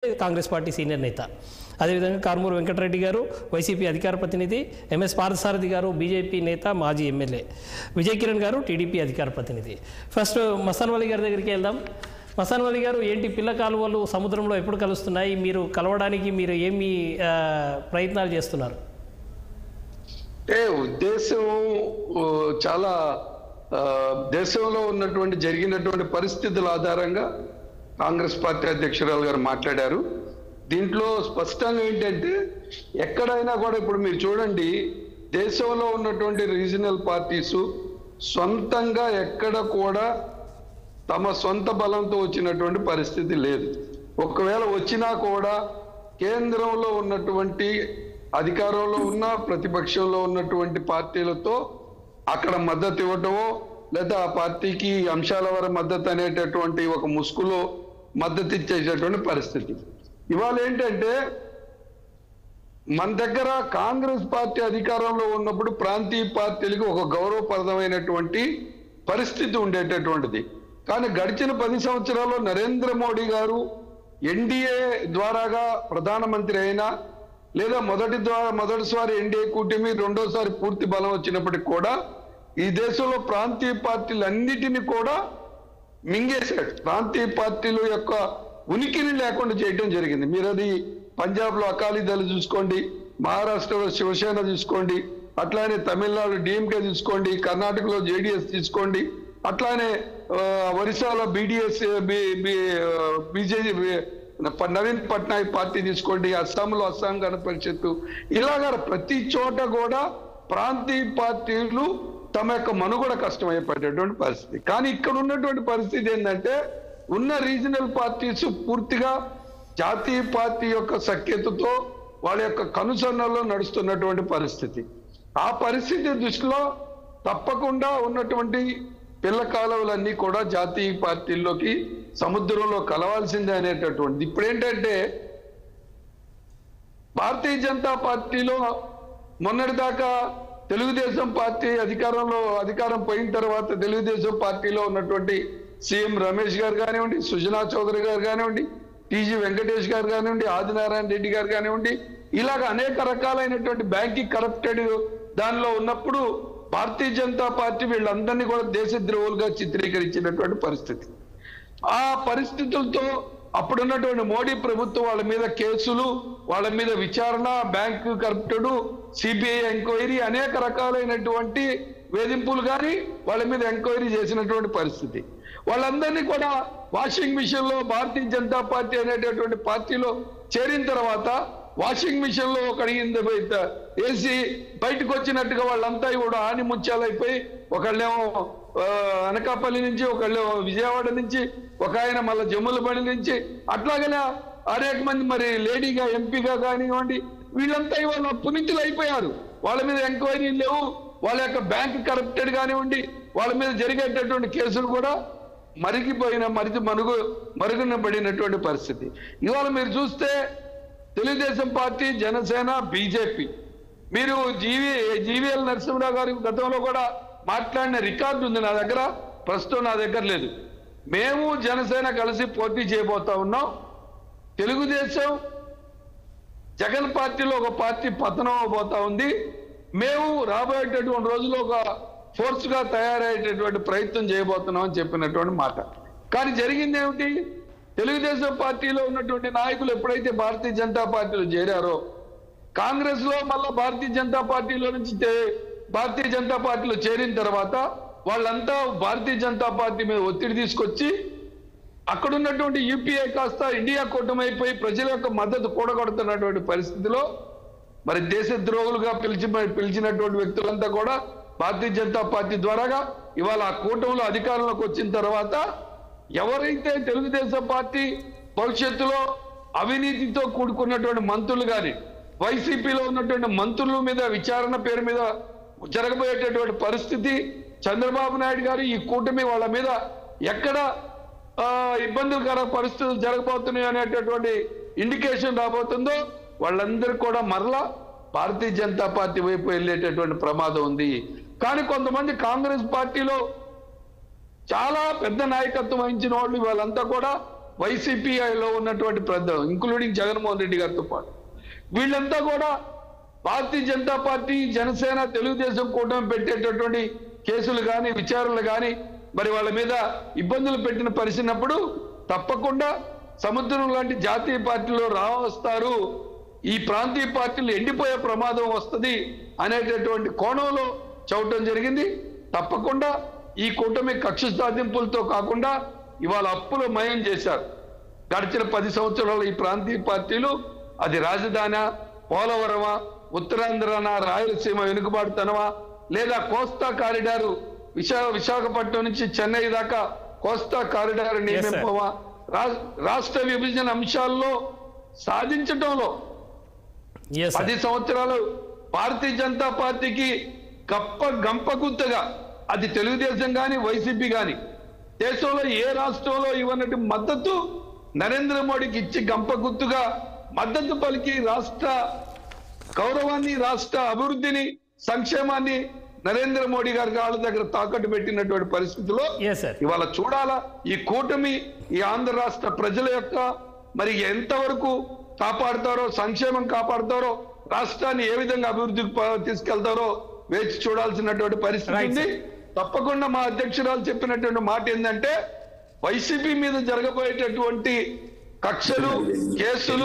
Congress party senior నేత. అదేవిధంగా కారుమూరు వెంకటరెడ్డి గారు వైసీపీ అధికార ప్రతినిధి, ఎంఎస్ పార్థసారథి గారు బీజేపీ నేత, మాజీ ఎమ్మెల్యే, విజయ్ కిరణ్ గారు టీడీపీ అధికార ప్రతినిధి. ఫస్ట్ మస్తాన్ వలి గారి దగ్గరికి వెళ్దాం. మస్తాన్ వలి గారు, ఏంటి పిల్ల కాలువలు సముద్రంలో ఎప్పుడు కలుస్తున్నాయి? మీరు కలవడానికి మీరు ఏమి ప్రయత్నాలు చేస్తున్నారు? ఉద్దేశం చాలా దేశంలో ఉన్నటువంటి జరిగినటువంటి పరిస్థితుల ఆధారంగా కాంగ్రెస్ పార్టీ అధ్యక్షురాలు గారు మాట్లాడారు. దీంట్లో స్పష్టంగా ఏంటంటే ఎక్కడైనా కూడా ఇప్పుడు మీరు చూడండి, దేశంలో ఉన్నటువంటి రీజనల్ పార్టీస్ సొంతంగా ఎక్కడ కూడా తమ సొంత బలంతో వచ్చినటువంటి పరిస్థితి లేదు. ఒకవేళ వచ్చినా కూడా కేంద్రంలో ఉన్నటువంటి అధికారంలో ఉన్న ప్రతిపక్షంలో ఉన్నటువంటి పార్టీలతో అక్కడ మద్దతు ఇవ్వటమో లేదా ఆ పార్టీకి అంశాల వారి మద్దతు అనేటటువంటి ఒక ముసుగులో మద్దతు ఇచ్చేటటువంటి పరిస్థితి. ఇవాళ ఏంటంటే మన దగ్గర కాంగ్రెస్ పార్టీ అధికారంలో ఉన్నప్పుడు ప్రాంతీయ పార్టీలకు ఒక గౌరవప్రదమైనటువంటి పరిస్థితి ఉండేటటువంటిది. కానీ గడిచిన 10 సంవత్సరాల్లో నరేంద్ర మోడీ గారు ఎన్డీఏ ద్వారాగా ప్రధానమంత్రి అయినా లేదా మొదటిసారి ఎన్డీఏ కూటమి, రెండోసారి పూర్తి బలం వచ్చినప్పటికి కూడా ఈ దేశంలో ప్రాంతీయ పార్టీలన్నిటినీ కూడా మింగేశాడు. ప్రాంతీయ పార్టీల యొక్క ఉనికిని లేకుండా చేయడం జరిగింది. మీరు అది పంజాబ్లో అకాలీదళ్ చూసుకోండి, మహారాష్ట్రలో శివసేన తీసుకోండి, అట్లానే తమిళనాడు డిఎంకే తీసుకోండి, కర్ణాటకలో జేడీఎస్ తీసుకోండి, అట్లానే ఒరిస్సాలో BDS BJP Naveen Patnaik party తీసుకోండి, అస్సాంలో అస్సాం గణ పరిషత్తు, ఇలాగా ప్రతి చోట కూడా ప్రాంతీయ పార్టీలు తమ యొక్క మనుగడ కష్టమైపోయేటటువంటి పరిస్థితి. కానీ ఇక్కడ ఉన్నటువంటి పరిస్థితి ఏంటంటే ఉన్న రీజనల్ పార్టీస్ పూర్తిగా జాతీయ పార్టీ యొక్క సఖ్యతతో వాళ్ళ యొక్క కనుసన్నల్లో నడుస్తున్నటువంటి పరిస్థితి. ఆ పరిస్థితి దృష్టిలో తప్పకుండా ఉన్నటువంటి పిల్ల కాలువలన్నీ కూడా జాతీయ పార్టీల్లోకి సముద్రంలో కలవాల్సిందే అనేటటువంటిది. ఇప్పుడు ఏంటంటే భారతీయ జనతా పార్టీలో మొన్నటిదాకా తెలుగుదేశం పార్టీ అధికారం పోయిన తర్వాత తెలుగుదేశం పార్టీలో ఉన్నటువంటి సీఎం రమేష్ గారు కానివ్వండి, సుజనా చౌదరి గారు కానివ్వండి, టీజీ వెంకటేష్ గారు కానివ్వండి, ఆదినారాయణ రెడ్డి గారు కానివ్వండి, ఇలాగ అనేక రకాలైనటువంటి బ్యాంకింగ్ కరప్టెడ్ దానిలో ఉన్నప్పుడు భారతీయ జనతా పార్టీ వీళ్ళందరినీ కూడా దేశద్రోహులుగా చిత్రీకరించినటువంటి పరిస్థితి. ఆ పరిస్థితులతో అప్పుడున్నటువంటి మోడీ ప్రభుత్వం వాళ్ళ మీద కేసులు, వాళ్ళ మీద విచారణ, బ్యాంకు కరప్టెడ్, సిబిఐ ఎంక్వైరీ, అనేక రకాలైనటువంటి వేధింపులు కానీ వాళ్ళ మీద ఎంక్వైరీ చేసినటువంటి పరిస్థితి. వాళ్ళందరినీ కూడా వాషింగ్ మిషన్ లో భారతీయ జనతా పార్టీ అనేటటువంటి పార్టీలో చేరిన తర్వాత వాషింగ్ మిషన్ లో కడిగింది వేసి బయటకు వచ్చినట్టుగా వాళ్ళంతా కూడా ఆని ముత్యాలైపోయి, ఒకళ్ళేమో అనకాపల్లి నుంచి, ఒకళ్ళేమో విజయవాడ నుంచి, ఒక ఆయన మళ్ళీ జమ్ములపల్లి నుంచి, అట్లాగనే అనేక మంది మరి లేడీగా ఎంపీగా కానివ్వండి, వీళ్ళంతా ఇవాళ పునీతులు అయిపోయారు. వాళ్ళ మీద ఎంక్వైరీ లేవు, వాళ్ళ యొక్క బ్యాంక్ కరప్టెడ్ కానివ్వండి, వాళ్ళ మీద జరిగేటటువంటి కేసులు కూడా మరుగున పడినటువంటి పరిస్థితి. ఇవాళ మీరు చూస్తే తెలుగుదేశం పార్టీ, జనసేన, బీజేపీ, మీరు జీవీఎల్ నరసింహరావు గారి గతంలో కూడా మాట్లాడిన రికార్డు ఉంది నా దగ్గర, ప్రస్తుతం నా దగ్గర లేదు. మేము జనసేన కలిసి పోటీ చేయబోతా ఉన్నాం. తెలుగుదేశం జగన్ పార్టీలో ఒక పార్టీ పతనం అవబోతా ఉంది. మేము రాబోయేటటువంటి రోజుల్లో ఒక ఫోర్స్ గా తయారయ్యేటటువంటి ప్రయత్నం చేయబోతున్నాం అని చెప్పినటువంటి మాట. కానీ జరిగింది ఏమిటి? తెలుగుదేశం పార్టీలో ఉన్నటువంటి నాయకులు ఎప్పుడైతే భారతీయ జనతా పార్టీలో చేరారో, కాంగ్రెస్ లో మళ్ళా భారతీయ జనతా పార్టీలో నుంచి భారతీయ జనతా పార్టీలో చేరిన తర్వాత వాళ్ళంతా భారతీయ జనతా పార్టీ మీద ఒత్తిడి తీసుకొచ్చి అక్కడ ఉన్నటువంటి యూపీఏ కాస్త ఇండియా కూటమైపోయి ప్రజల యొక్క మద్దతు కూడగొడుతున్నటువంటి పరిస్థితిలో మరి దేశద్రోహులుగా పిలిచినటువంటి వ్యక్తులంతా కూడా భారతీయ జనతా పార్టీ ద్వారాగా ఇవాళ ఆ కూటమిలో అధికారంలోకి వచ్చిన తర్వాత ఎవరైతే తెలుగుదేశం పార్టీ భవిష్యత్తులో అవినీతితో కూడుకున్నటువంటి మంత్రులు కానీ, వైసీపీలో ఉన్నటువంటి మంత్రుల మీద విచారణ పేరు మీద జరగబోయేటటువంటి పరిస్థితి, చంద్రబాబు నాయుడు గారు ఈ కూటమి వాళ్ళ మీద ఎక్కడ ఇబ్బందులకర పరిస్థితులు జరగబోతున్నాయి అనేటటువంటి ఇండికేషన్ రాబోతుందో వాళ్ళందరూ కూడా మరలా భారతీయ జనతా పార్టీ వైపు వెళ్ళేటటువంటి ప్రమాదం ఉంది. కానీ కొంతమంది కాంగ్రెస్ పార్టీలో చాలా పెద్ద నాయకత్వం వహించిన వాళ్ళు వాళ్ళంతా కూడా వైసీపీలో ఉన్నటువంటి పెద్దలు ఇంక్లూడింగ్ జగన్మోహన్ రెడ్డి గారితో పాటు వీళ్ళంతా కూడా భారతీయ జనతా పార్టీ, జనసేన, తెలుగుదేశం కూటమి పెట్టేటటువంటి కేసులు కానీ విచారణలు కానీ మరి వాళ్ళ మీద ఇబ్బందులు పెట్టిన పరిస్థితినప్పుడు తప్పకుండా సముద్రం లాంటి జాతీయ పార్టీలో వస్తారు, ఈ ప్రాంతీయ పార్టీలు ఎండిపోయే ప్రమాదం వస్తుంది అనేటటువంటి కోణంలో చూడటం జరిగింది. తప్పకుండా ఈ కూటమి కక్ష సాధింపులతో కాకుండా ఇవాళ అప్పులు మయం చేశారు. గడిచిన 10 సంవత్సరాలు ఈ ప్రాంతీయ పార్టీలు అది రాజధాని, పోలవరమా, ఉత్తరాంధ్రనా, రాయలసీమ వెనుకబాటుతనమా, లేదా కోస్తా కారిడారు విశాఖపట్నం నుంచి చెన్నై దాకా కోస్తా కారిడార్ నియమింపమా, రాష్ట్ర విభజన అంశాల్లో సాధించడంలో 10 సంవత్సరాలు భారతీయ జనతా పార్టీకి గంపగుత్తగా అది తెలుగుదేశం కానీ వైసీపీ కానీ దేశంలో ఏ రాష్ట్రంలో ఇవ్వనట్టు మద్దతు నరేంద్ర మోడీకి ఇచ్చి గంపగుత్తుగా మద్దతు పలికి రాష్ట్ర గౌరవాన్ని, రాష్ట్ర అభివృద్ధిని, సంక్షేమాన్ని నరేంద్ర మోడీ గారి కాళ్ళ దగ్గర తాకట్టు పెట్టినటువంటి పరిస్థితుల్లో ఇవాళ చూడాలా ఈ కూటమి ఈ ఆంధ్ర రాష్ట్ర ప్రజల యొక్క మరి ఎంతవరకు కాపాడుతారో, సంక్షేమం కాపాడుతారో, రాష్ట్రాన్ని ఏ విధంగా అభివృద్ధికి తీసుకెళ్తారో వేచి చూడాల్సినటువంటి పరిస్థితి ఉంది. తప్పకుండా మా అధ్యక్షురాలు చెప్పినటువంటి మాట ఏంటంటే వైసీపీ మీద జరగబోయేటటువంటి కక్షలు, కేసులు